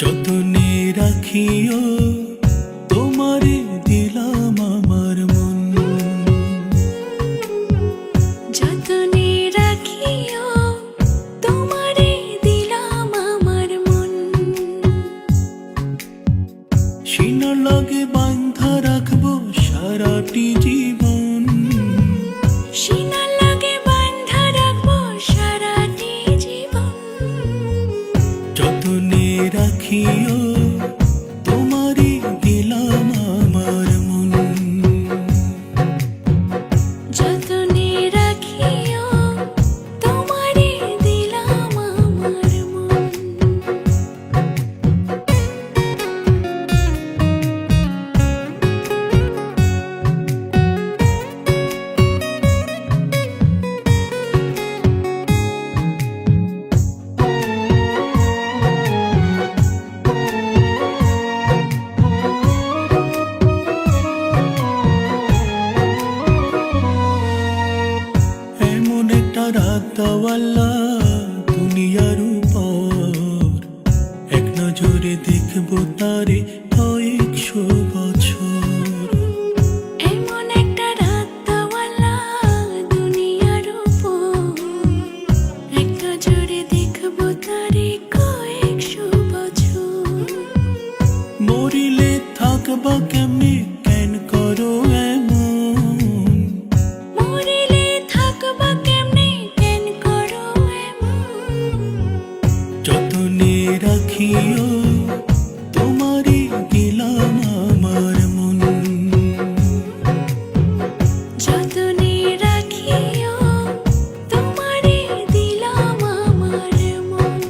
যতনে রাখিও তোমারে দিলাম আমার মন। যতনে রাখিও তোমারে দিলাম আমার মন। সিনার লগে বাঁধা রাখবো সারাটি জীবন। সিনার লগে বাঁধা রাখবো সারাটি জীবন। যতনে রাখিও তোমারে দিলাম আমার মন। যতনে রাখিও তোমারে দিলাম আমার মন। এমন একটা রাত দাওয়াল্লা দুনিয়ার উপর, এক নজরে দেখবো তারে কয়েকশো বছর। এমন একটা রাত দাওয়ালা দুনিয়ার উপর, এক নজরে দেখবো তারে কয়েকশো বছর। মরিলে থাকবা কেমনে কেন করো এমন। মরিলে থাকবা কেমনে কেন করো এমন। যতনে রাখিও তোমারে দিলাম আমার মন। যতনে রাখিও তোমারে দিলাম আমার মন।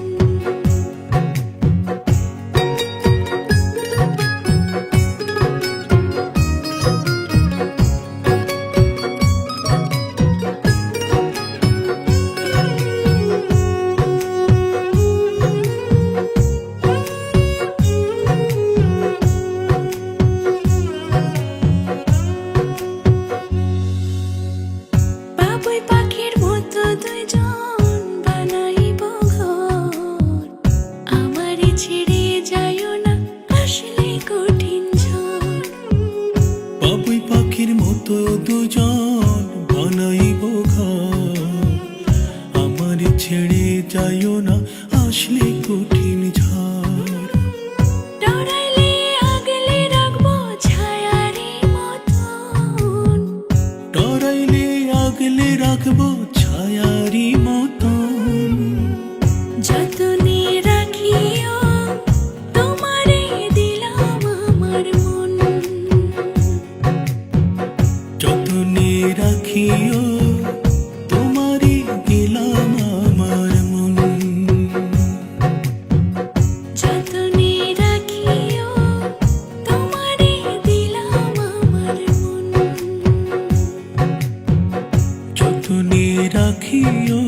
বাবুই পাখির মতো দুইজন বানাইব ঘর। আমারে ছেড়ে যাইও না আসলে কঠিন ঝড়। বাবুই পাখির মতো দুজন বানাইব ঘর। আমার ছেড়ে যাইও না আসলে কঠিন ঝড়। ডরাইলে আগলে রাখবো ছায়ারে মতন। ডরাইলে আগলে রাখবো ছায়ারি মতন। যতনে রাখিও তোমারে দিলাম আমার মন। যতনে রাখিও তোমারে দিলাম আমার মন। যতনে রাখিও তোমারে দিলাম আমার মন। যতনে রাখিও